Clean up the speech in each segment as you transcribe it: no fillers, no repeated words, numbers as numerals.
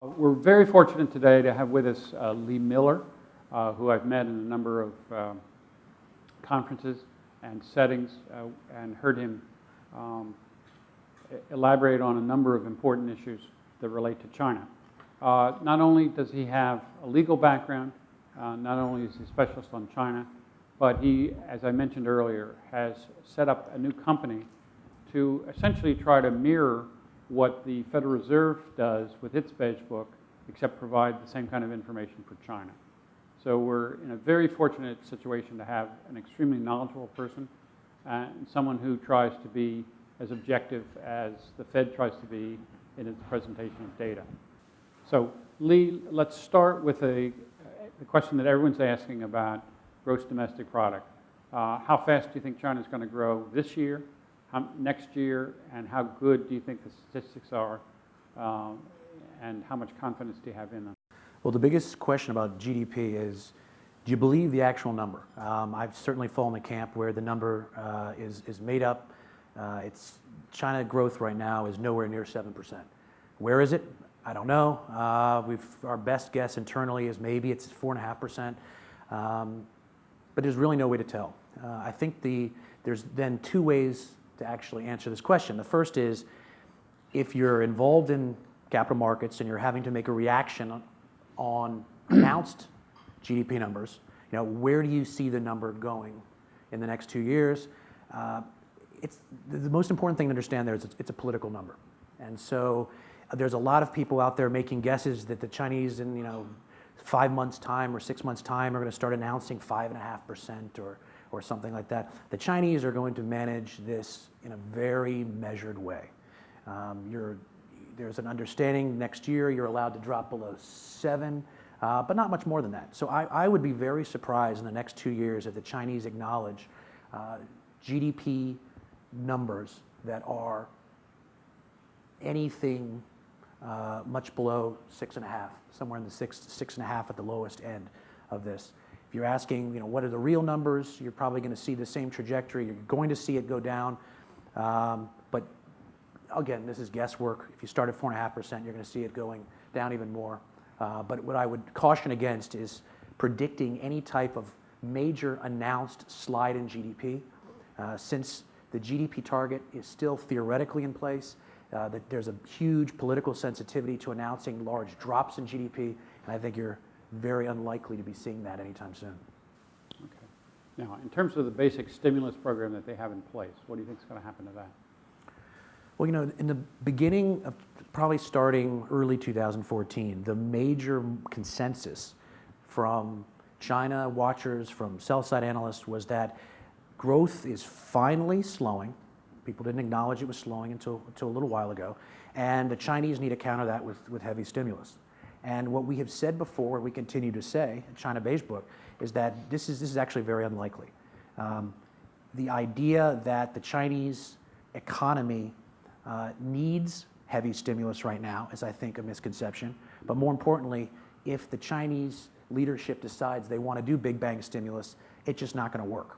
We're very fortunate today to have with us Leland Miller, who I've met in a number of conferences and settings and heard him elaborate on a number of important issues that relate to China. Not only does he have a legal background, not only is he a specialist on China, but he, as I mentioned earlier, has set up a new company to essentially try to mirror what the Federal Reserve does with its Beige Book, except provide the same kind of information for China. So we're in a very fortunate situation to have an extremely knowledgeable person and someone who tries to be as objective as the Fed tries to be in its presentation of data. So Lee, let's start with the question that everyone's asking about gross domestic product. How fast do you think China's going to grow this year, next year, and how good do you think the statistics are, and how much confidence do you have in them? Well, the biggest question about GDP is, do you believe the actual number? I've certainly fallen in the camp where the number is made up. China growth right now is nowhere near 7%. Where is it? I don't know. Our best guess internally is maybe it's 4.5%, but there's really no way to tell. I think there's then two ways to actually answer this question. The first is, if you're involved in capital markets and you're having to make a reaction on announced GDP numbers, where do you see the number going in the next 2 years? The most important thing to understand there is it's a political number. And so there's a lot of people out there making guesses that the Chinese in 5 months' time or 6 months' time are going to start announcing 5.5% or something like that. The Chinese are going to manage this in a very measured way. There's an understanding next year you're allowed to drop below 7, but not much more than that. So I would be very surprised in the next 2 years if the Chinese acknowledge GDP numbers that are anything much below 6.5, somewhere in the 6.5 at the lowest end of this. If you're asking, what are the real numbers, you're probably going to see the same trajectory. You're going to see it go down, but again, this is guesswork. If you start at 4.5%, you're going to see it going down even more. But what I would caution against is predicting any type of major announced slide in GDP, since the GDP target is still theoretically in place. That there's a huge political sensitivity to announcing large drops in GDP, and I think you're very unlikely to be seeing that anytime soon. Okay. Now, in terms of the basic stimulus program that they have in place, what do you think is going to happen to that? Well, in the beginning of probably starting early 2014, the major consensus from China watchers, from sell-side analysts, was that growth is finally slowing. People didn't acknowledge it was slowing until a little while ago, and the Chinese need to counter that with heavy stimulus. And what we have said before, we continue to say, China Beige Book, is that this is actually very unlikely. The idea that the Chinese economy needs heavy stimulus right now is, I think, a misconception. But more importantly, if the Chinese leadership decides they want to do big bang stimulus, it's just not going to work.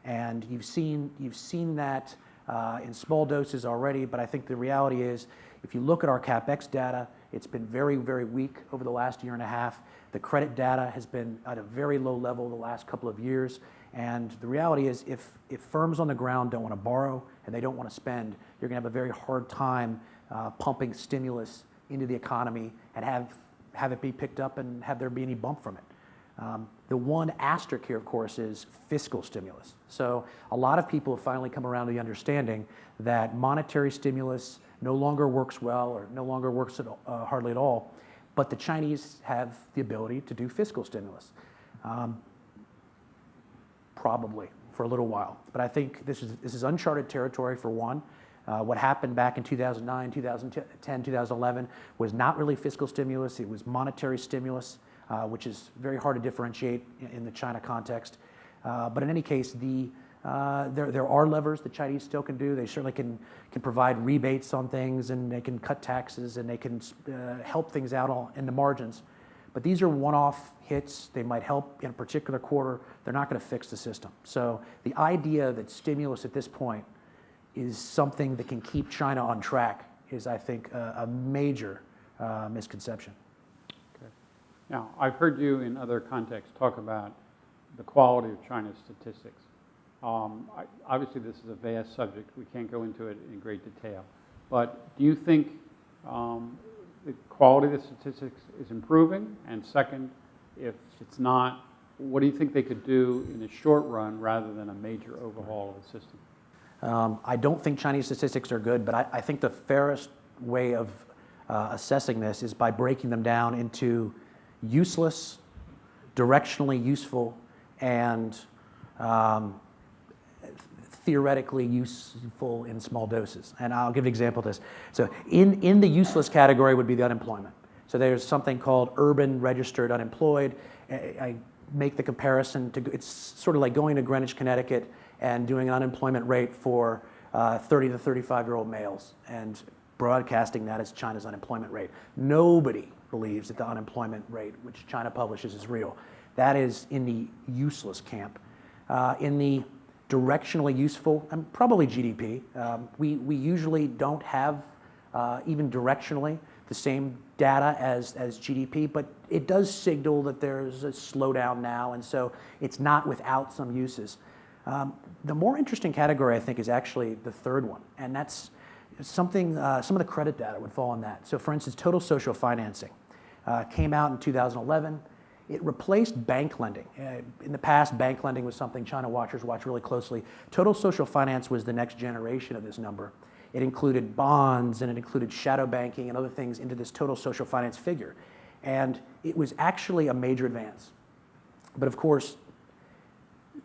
And you've seen that in small doses already, but I think the reality is, if you look at our CapEx data, it's been very, very weak over the last year and a half. The credit data has been at a very low level the last couple of years. And the reality is, if firms on the ground don't want to borrow and they don't want to spend, you're going to have a very hard time pumping stimulus into the economy and have it be picked up and have there be any bump from it. The one asterisk here, of course, is fiscal stimulus. So a lot of people have finally come around to the understanding that monetary stimulus no longer works well or no longer works hardly at all, but the Chinese have the ability to do fiscal stimulus, probably for a little while. But I think this is uncharted territory for one. What happened back in 2009, 2010, 2011 was not really fiscal stimulus, it was monetary stimulus. Which is very hard to differentiate in the China context. But in any case, there are levers the Chinese still can do. They certainly can provide rebates on things, and they can cut taxes, and they can help things out in the margins. But these are one-off hits. They might help in a particular quarter. They're not going to fix the system. So the idea that stimulus at this point is something that can keep China on track is, I think, a major misconception. Okay. Now, I've heard you in other contexts talk about the quality of China's statistics. Obviously, this is a vast subject. We can't go into it in great detail. But do you think the quality of the statistics is improving? And second, if it's not, what do you think they could do in the short run rather than a major overhaul of the system? I don't think Chinese statistics are good, but I think the fairest way of assessing this is by breaking them down into useless, directionally useful, and theoretically useful in small doses. And I'll give an example of this. So in the useless category would be the unemployment. So there's something called urban registered unemployed. I make the comparison to, it's sort of like going to Greenwich, Connecticut and doing an unemployment rate for 30 to 35-year-old males and broadcasting that as China's unemployment rate. Nobody believes that the unemployment rate, which China publishes, is real. That is in the useless camp. In the directionally useful, and probably GDP. We usually don't have, even directionally, the same data as GDP, but it does signal that there's a slowdown now, and so it's not without some uses. The more interesting category, I think, is actually the third one, and that's something, some of the credit data would fall in that. So for instance, total social financing came out in 2011. It replaced bank lending. In the past, bank lending was something China watchers watch really closely. Total social finance was the next generation of this number. It included bonds and it included shadow banking and other things into this total social finance figure. And it was actually a major advance. But of course,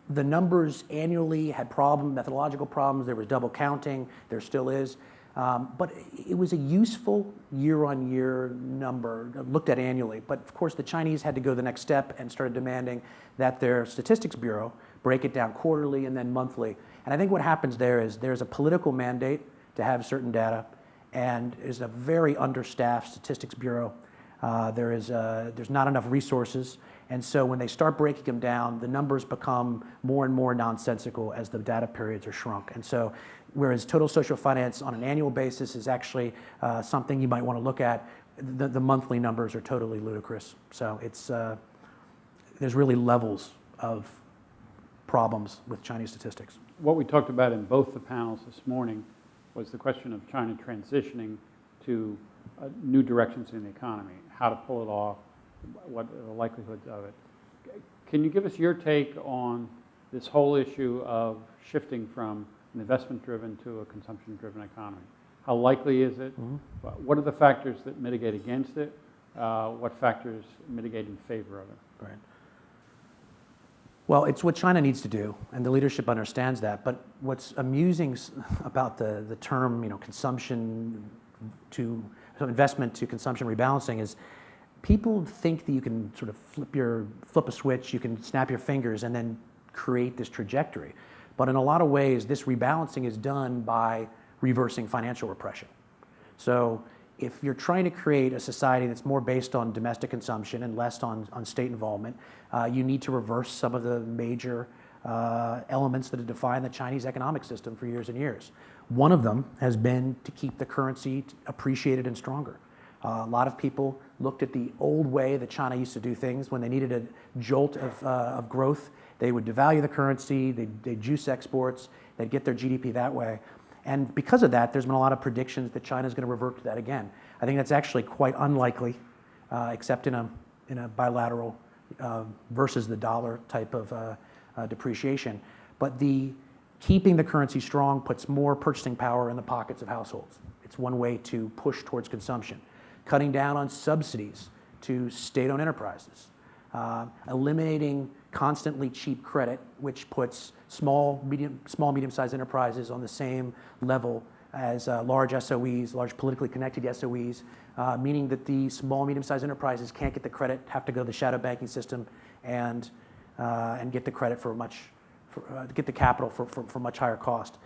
the numbers annually had methodological problems. There was double counting. There still is. But it was a useful year-on-year number looked at annually. But of course, the Chinese had to go the next step and started demanding that their statistics bureau break it down quarterly and then monthly. And I think what happens there is there's a political mandate to have certain data, and there's a very understaffed statistics bureau. There's not enough resources. And so when they start breaking them down, the numbers become more and more nonsensical as the data periods are shrunk. And so whereas total social finance on an annual basis is actually something you might want to look at, the monthly numbers are totally ludicrous. So it's, there's really levels of problems with Chinese statistics. What we talked about in both the panels this morning was the question of China transitioning to new directions in the economy, how to pull it off, what are the likelihoods of it. Can you give us your take on this whole issue of shifting from an investment-driven to a consumption-driven economy? How likely is it? Mm-hmm. What are the factors that mitigate against it? What factors mitigate in favor of it? Right. Well, it's what China needs to do, and the leadership understands that. But what's amusing about the term, consumption to investment to consumption rebalancing is people think that you can sort of flip a switch, you can snap your fingers and then create this trajectory. But in a lot of ways, this rebalancing is done by reversing financial repression. So if you're trying to create a society that's more based on domestic consumption and less on state involvement, you need to reverse some of the major elements that have defined the Chinese economic system for years and years. One of them has been to keep the currency appreciated and stronger. A lot of people looked at the old way that China used to do things. When they needed a jolt of growth, they would devalue the currency, they'd juice exports, they'd get their GDP that way. And because of that, there's been a lot of predictions that China's going to revert to that again. I think that's actually quite unlikely, except in a bilateral versus the dollar type of depreciation. But keeping the currency strong puts more purchasing power in the pockets of households. It's one way to push towards consumption. Cutting down on subsidies to state-owned enterprises. Eliminating constantly cheap credit, which puts small, medium-sized enterprises on the same level as large SOEs, large politically connected SOEs, meaning that the small, medium-sized enterprises can't get the credit, have to go to the shadow banking system, and get the credit get the capital for much higher cost.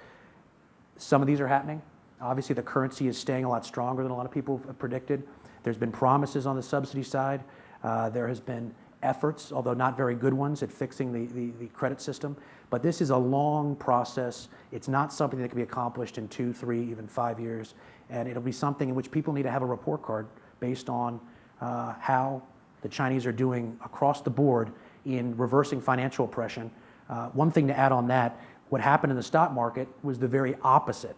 Some of these are happening. Obviously, the currency is staying a lot stronger than a lot of people have predicted. There's been promises on the subsidy side. There has been efforts, although not very good ones, at fixing the credit system. But this is a long process. It's not something that can be accomplished in 2, 3, even 5 years. And it'll be something in which people need to have a report card based on how the Chinese are doing across the board in reversing financial oppression. One thing to add on that, what happened in the stock market was the very opposite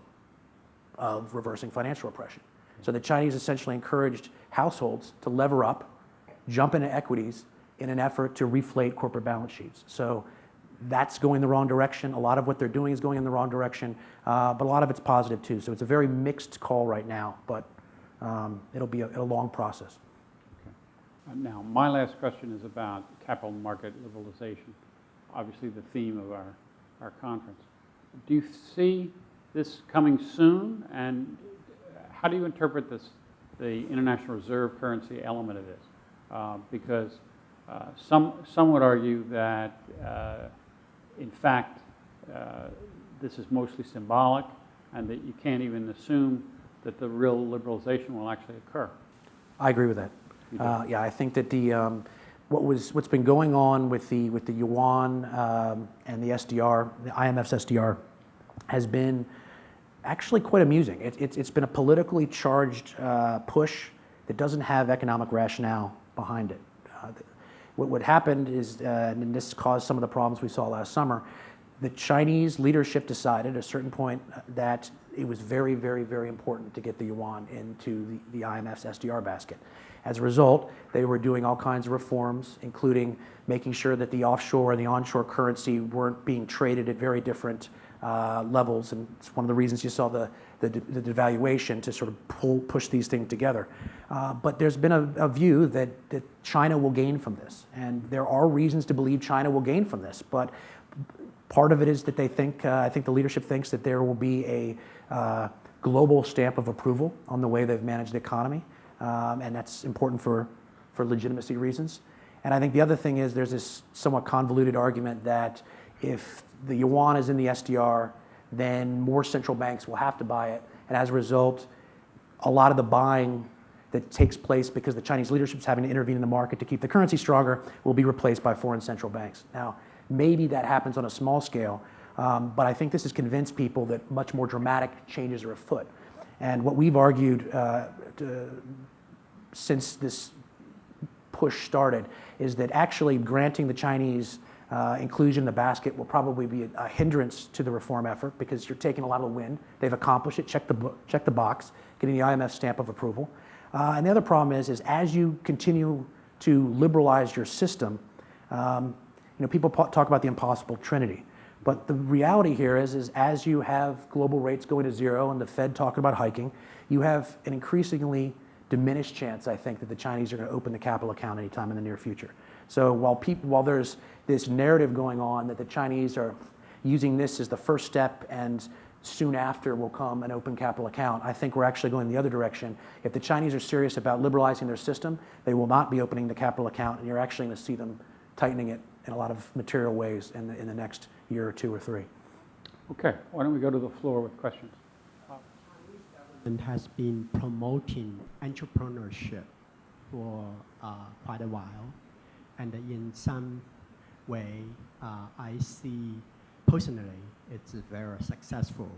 of reversing financial oppression. So the Chinese essentially encouraged households to lever up, jump into equities in an effort to reflate corporate balance sheets. So that's going the wrong direction. A lot of what they're doing is going in the wrong direction, but a lot of it's positive too. So it's a very mixed call right now, but it'll be a long process. Okay. Now, my last question is about capital market liberalization, obviously the theme of our conference. Do you see this coming soon, and how do you interpret this, the international reserve currency element of this? Because some would argue that, in fact, this is mostly symbolic, and that you can't even assume that the real liberalization will actually occur. I agree with that. Yeah, I think that what's been going on with the yuan and the SDR, the IMF's SDR, has been actually quite amusing. It's been a politically charged push that doesn't have economic rationale behind it. What happened is, and this caused some of the problems we saw last summer, the Chinese leadership decided at a certain point that it was very, very, very important to get the yuan into the IMF's SDR basket. As a result, they were doing all kinds of reforms, including making sure that the offshore and the onshore currency weren't being traded at very different levels, and it's one of the reasons you saw the devaluation to sort of push these things together. But there's been a view that China will gain from this, and there are reasons to believe China will gain from this, but part of it is that they think, I think the leadership thinks that there will be a global stamp of approval on the way they've managed the economy, and that's important for legitimacy reasons. And I think the other thing is there's this somewhat convoluted argument that if the yuan is in the SDR, then more central banks will have to buy it, and as a result, a lot of the buying that takes place because the Chinese leadership is having to intervene in the market to keep the currency stronger will be replaced by foreign central banks. Now, maybe that happens on a small scale, but I think this has convinced people that much more dramatic changes are afoot. And what we've argued since this push started is that actually granting the Chinese inclusion in the basket will probably be a hindrance to the reform effort because you're taking a lot of the wind. They've accomplished it, check the box, getting the IMF stamp of approval. And the other problem is as you continue to liberalize your system, people talk about the impossible trinity. But the reality here is as you have global rates going to zero and the Fed talking about hiking, you have an increasingly diminished chance, I think, that the Chinese are going to open the capital account anytime in the near future. So while there's this narrative going on that the Chinese are using this as the first step and soon after will come an open capital account, I think we're actually going the other direction. If the Chinese are serious about liberalizing their system, they will not be opening the capital account, and you're actually going to see them tightening it in a lot of material ways in the next year or two or three. Okay, why don't we go to the floor with questions? And has been promoting entrepreneurship for quite a while, and in some way, I see personally it's very successful,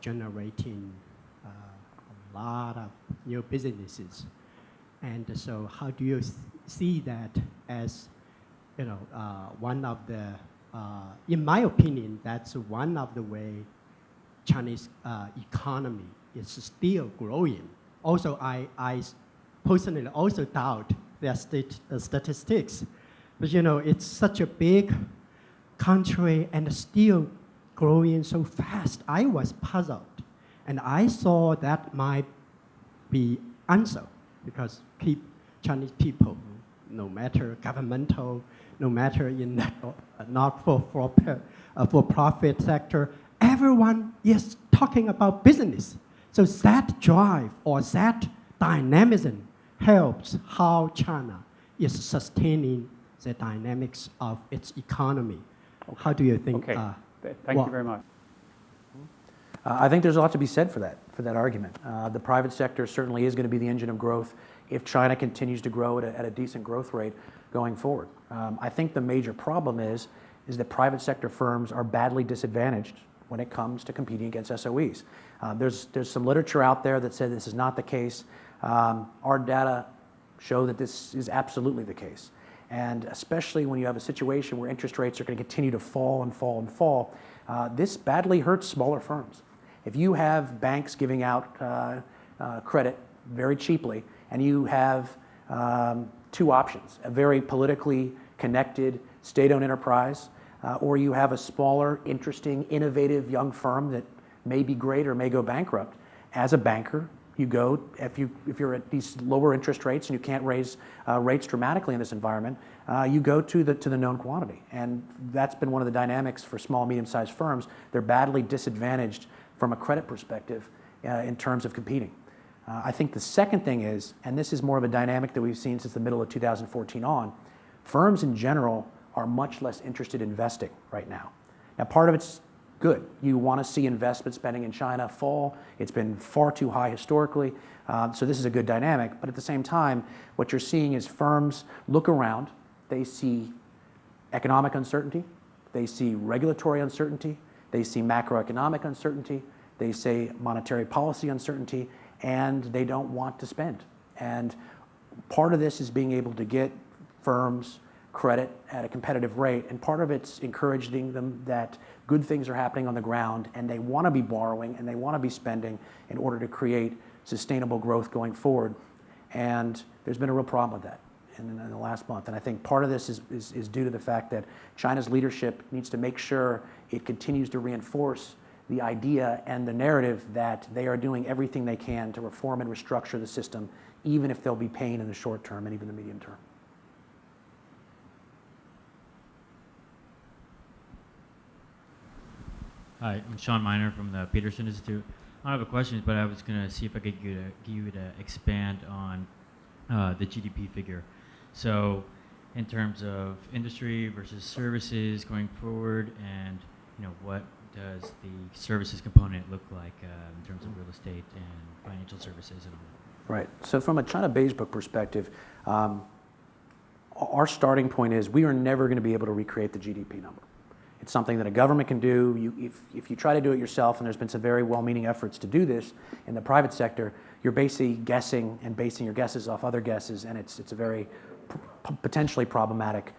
generating a lot of new businesses. And so, how do you see that as, one of the, in my opinion, that's one of the way Chinese economy is still growing. Also, I personally also doubt their statistics, but it's such a big country and still growing so fast. I was puzzled, and I saw that might be answer because Chinese people, no matter governmental, no matter in not for profit sector, everyone is talking about business. So that drive or that dynamism helps how China is sustaining the dynamics of its economy. How do you think? Okay, thank you very much. I think there's a lot to be said for that argument. The private sector certainly is going to be the engine of growth if China continues to grow at a decent growth rate going forward. I think the major problem is that private sector firms are badly disadvantaged when it comes to competing against SOEs. There's some literature out there that said this is not the case. Our data show that this is absolutely the case. And especially when you have a situation where interest rates are going to continue to fall and fall and fall, this badly hurts smaller firms. If you have banks giving out credit very cheaply, and you have two options, a very politically connected state-owned enterprise, or you have a smaller, interesting, innovative young firm that may be great or may go bankrupt, as a banker, you go, if you're at these lower interest rates and you can't raise rates dramatically in this environment, you go to the known quantity. And that's been one of the dynamics for small, medium-sized firms. They're badly disadvantaged from a credit perspective in terms of competing. I think the second thing is, and this is more of a dynamic that we've seen since the middle of 2014 on, firms in general are much less interested in investing right now. Now, part of it's good. You want to see investment spending in China fall. It's been far too high historically, so this is a good dynamic. But at the same time, what you're seeing is firms look around. They see economic uncertainty. They see regulatory uncertainty. They see macroeconomic uncertainty. They see monetary policy uncertainty, and they don't want to spend. And part of this is being able to get firms credit at a competitive rate, and part of it's encouraging them that good things are happening on the ground, and they want to be borrowing and they want to be spending in order to create sustainable growth going forward. And there's been a real problem with that in the last month. And I think part of this is due to the fact that China's leadership needs to make sure it continues to reinforce the idea and the narrative that they are doing everything they can to reform and restructure the system, even if there'll be pain in the short term and even the medium term. Hi, I'm Sean Miner from the Peterson Institute. I don't have a question, but I was going to see if I could get you to expand on the GDP figure. So in terms of industry versus services going forward, and what does the services component look like in terms of real estate and financial services and all that? Right. So from a China Beige Book perspective, our starting point is we are never going to be able to recreate the GDP number. It's something that a government can do. If you try to do it yourself, and there's been some very well-meaning efforts to do this in the private sector, you're basically guessing and basing your guesses off other guesses, and it's a very potentially problematic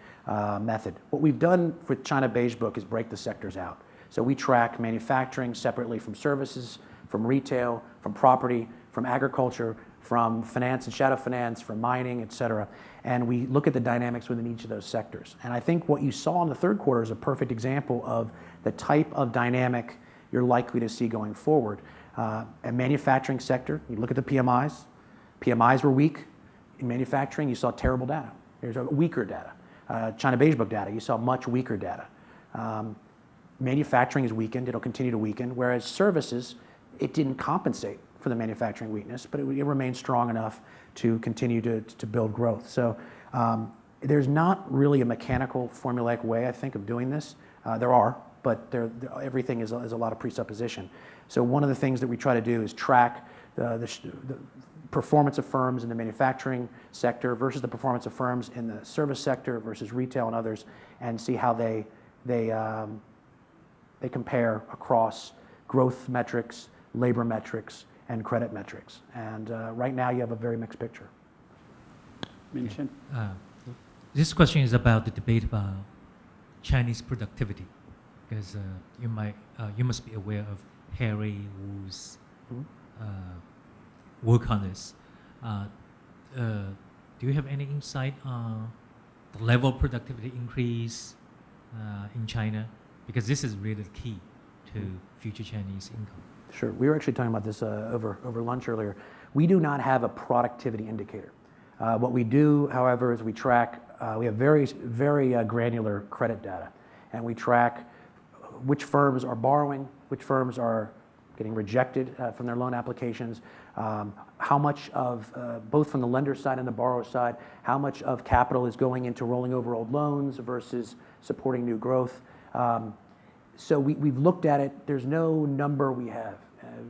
method. What we've done with China Beige Book is break the sectors out. So we track manufacturing separately from services, from retail, from property, from agriculture, from finance and shadow finance, from mining, et cetera. And we look at the dynamics within each of those sectors. And I think what you saw in the third quarter is a perfect example of the type of dynamic you're likely to see going forward. A manufacturing sector, you look at the PMIs. PMIs were weak. In manufacturing, you saw terrible data. There's a weaker data. China Beige Book data, you saw much weaker data. Manufacturing is weakened. It'll continue to weaken. Whereas services, it didn't compensate for the manufacturing weakness, but it remained strong enough to continue to build growth. So there's not really a mechanical, formulaic way, I think, of doing this. There are, but everything is a lot of presupposition. So one of the things that we try to do is track the performance of firms in the manufacturing sector versus the performance of firms in the service sector versus retail and others, and see how they compare across growth metrics, labor metrics, and credit metrics. And right now you have a very mixed picture. Minchin? This question is about the debate about Chinese productivity, because you must be aware of Harry Wu's work on this. Do you have any insight on the level of productivity increase in China? Because this is really the key to future Chinese income. Sure. We were actually talking about this over lunch earlier. We do not have a productivity indicator. What we do, however, is we track, we have very granular credit data, and we track which firms are borrowing, which firms are getting rejected from their loan applications, how much of, both from the lender side and the borrower side, how much of capital is going into rolling over old loans versus supporting new growth. So we've looked at it. There's no number we have.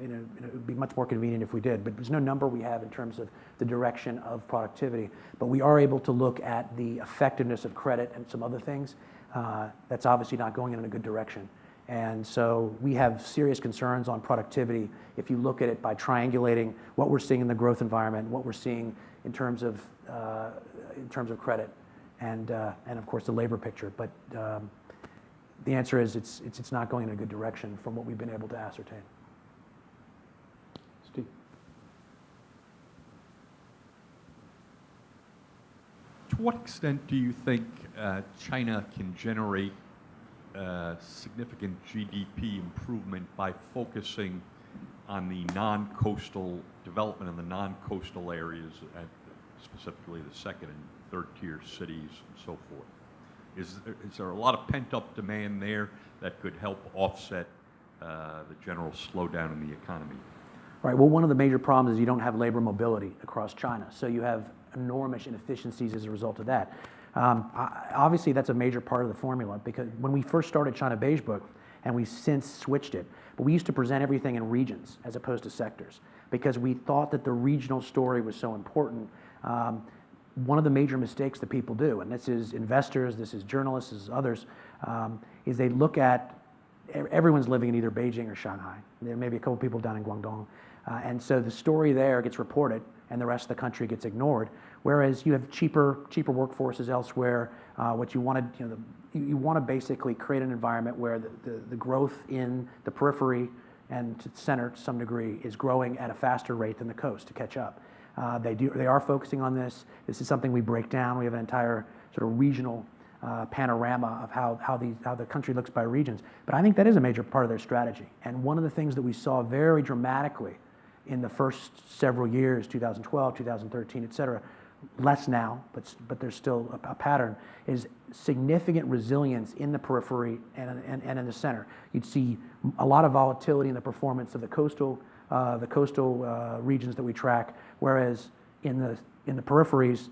It would be much more convenient if we did, but there's no number we have in terms of the direction of productivity. But we are able to look at the effectiveness of credit and some other things. That's obviously not going in a good direction. And so we have serious concerns on productivity if you look at it by triangulating what we're seeing in the growth environment, what we're seeing in terms of credit, and of course the labor picture. But the answer is it's not going in a good direction from what we've been able to ascertain. Steve? To what extent do you think China can generate significant GDP improvement by focusing on the non-coastal development in the non-coastal areas, and specifically the second and third tier cities and so forth? Is there a lot of pent-up demand there that could help offset the general slowdown in the economy? Right. Well, one of the major problems is you don't have labor mobility across China. So you have enormous inefficiencies as a result of that. Obviously, that's a major part of the formula, because when we first started China Beige Book, and we've since switched it, but we used to present everything in regions as opposed to sectors, because we thought that the regional story was so important. One of the major mistakes that people do, and this is investors, this is journalists, this is others, is they look at everyone's living in either Beijing or Shanghai. There may be a couple people down in Guangdong. And so the story there gets reported and the rest of the country gets ignored. Whereas you have cheaper workforces elsewhere. What you want to, you want to basically create an environment where the growth in the periphery and to the center to some degree is growing at a faster rate than the coast to catch up. They are focusing on this. This is something we break down. We have an entire sort of regional panorama of how the country looks by regions. But I think that is a major part of their strategy. And one of the things that we saw very dramatically in the first several years, 2012, 2013, et cetera, less now, but there's still a pattern, is significant resilience in the periphery and in the center. You'd see a lot of volatility in the performance of the coastal regions that we track, whereas in the peripheries,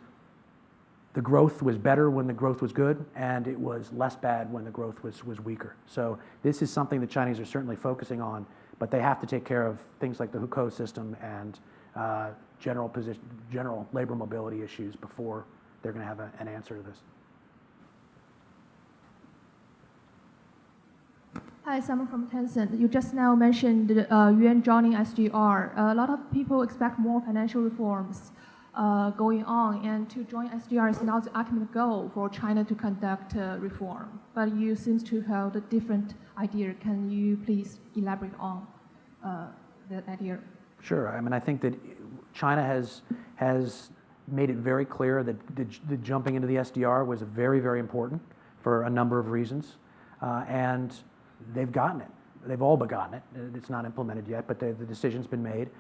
the growth was better when the growth was good, and it was less bad when the growth was weaker. So this is something the Chinese are certainly focusing on, but they have to take care of things like the hukou system and general labor mobility issues before they're going to have an answer to this. Hi, Simon from Tencent. You just now mentioned yuan joining SDR. A lot of people expect more financial reforms going on, and to join SDR is not the ultimate goal for China to conduct reform. But you seem to have a different idea. Can you please elaborate on that idea? Sure. I mean, I think that China has made it very clear that the jumping into the SDR was very, very important for a number of reasons, and they've gotten it. They've all but gotten it. It's not implemented yet, but the decision's been made.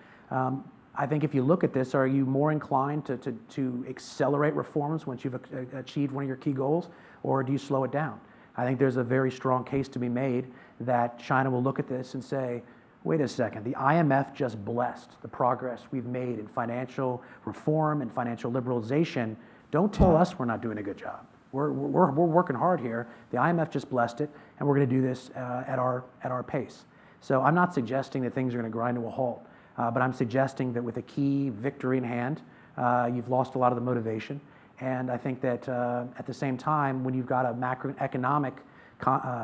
I think if you look at this, are you more inclined to accelerate reforms once you've achieved one of your key goals, or do you slow it down? I think there's a very strong case to be made that China will look at this and say, wait a second, the IMF just blessed the progress we've made in financial reform and financial liberalization. Don't tell us we're not doing a good job. We're working hard here. The IMF just blessed it, and we're going to do this at our pace. So I'm not suggesting that things are going to grind to a halt, but I'm suggesting that with a key victory in hand, you've lost a lot of the motivation. And I think that at the same time, when you've got a macroeconomic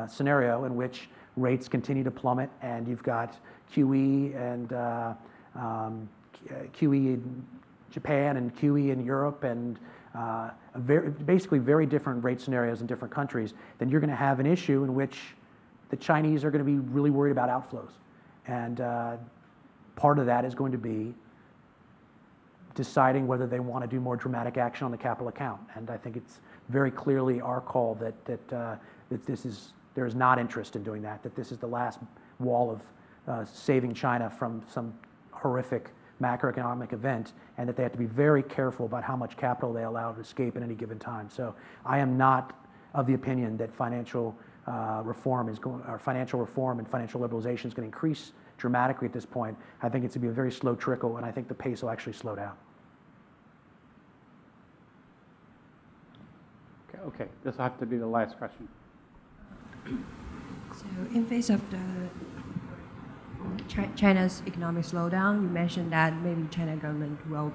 scenario in which rates continue to plummet, and you've got QE and QE in Japan and QE in Europe, and basically very different rate scenarios in different countries, then you're going to have an issue in which the Chinese are going to be really worried about outflows. And part of that is going to be deciding whether they want to do more dramatic action on the capital account. And I think it's very clearly our call that there is not interest in doing that this is the last wall of saving China from some horrific macroeconomic event, and that they have to be very careful about how much capital they allow to escape at any given time. So I am not of the opinion that financial reform and financial liberalization is going to increase dramatically at this point. I think it's going to be a very slow trickle, and I think the pace will actually slow down. Okay, this will have to be the last question. So in face of the China's economic slowdown, you mentioned that maybe China government will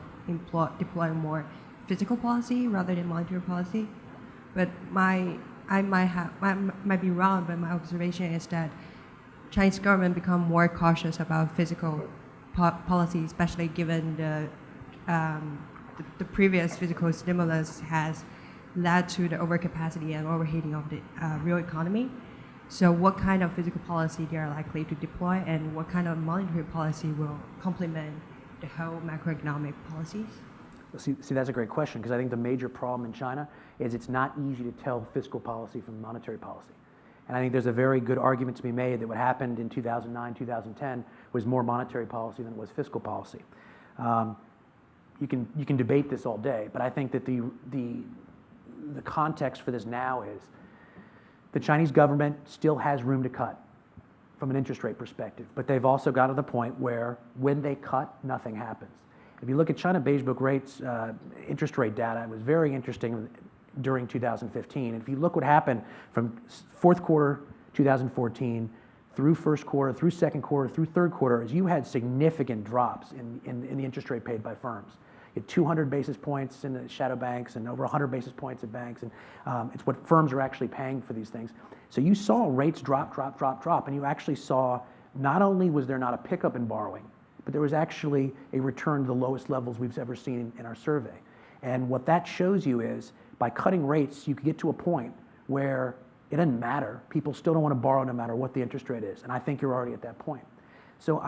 deploy more fiscal policy rather than monetary policy. But my I might be wrong, but my observation is that Chinese government become more cautious about fiscal policy, especially given the previous fiscal stimulus has led to the overcapacity and overheating of the real economy. So what kind of fiscal policy they are likely to deploy, and what kind of monetary policy will complement the whole macroeconomic policies? See, that's a great question, because I think the major problem in China is it's not easy to tell fiscal policy from monetary policy. And I think there's a very good argument to be made that what happened in 2009, 2010 was more monetary policy than it was fiscal policy. You can debate this all day, but I think that the context for this now is the Chinese government still has room to cut from an interest rate perspective, but they've also got to the point where when they cut, nothing happens. If you look at China Beige Book rates, interest rate data, it was very interesting during 2015. And if you look what happened from fourth quarter 2014 through first quarter, through second quarter, through third quarter, is you had significant drops in the interest rate paid by firms. You had 200 basis points in the shadow banks and over 100 basis points at banks, and it's what firms are actually paying for these things. So you saw rates drop, and you actually saw not only was there not a pickup in borrowing, but there was actually a return to the lowest levels we've ever seen in our survey. And what that shows you is by cutting rates, you could get to a point where it doesn't matter. People still don't want to borrow no matter what the interest rate is. And I think you're already at that point. So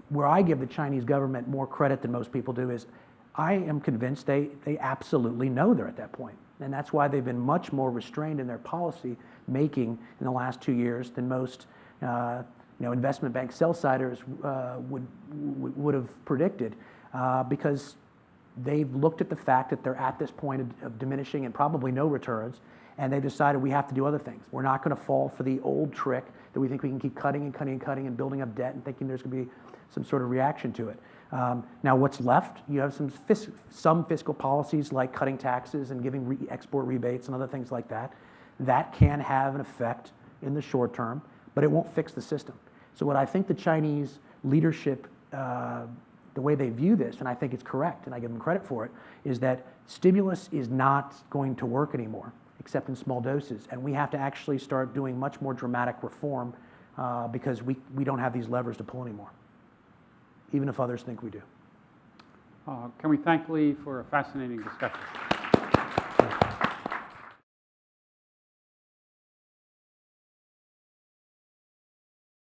where I give the Chinese government more credit than most people do is I am convinced they absolutely know they're at that point. And that's why they've been much more restrained in their policy making in the last 2 years than most investment bank sell-siders would have predicted, because they've looked at the fact that they're at this point of diminishing and probably no returns, and they've decided we have to do other things. We're not going to fall for the old trick that we think we can keep cutting and cutting and cutting and building up debt and thinking there's going to be some sort of reaction to it. Now what's left, you have some fiscal policies like cutting taxes and giving export rebates and other things like that. That can have an effect in the short term, but it won't fix the system. So what I think the Chinese leadership, the way they view this, and I think it's correct, and I give them credit for it, is that stimulus is not going to work anymore, except in small doses. And we have to actually start doing much more dramatic reform because we don't have these levers to pull anymore, even if others think we do. Can we thank Lee for a fascinating discussion?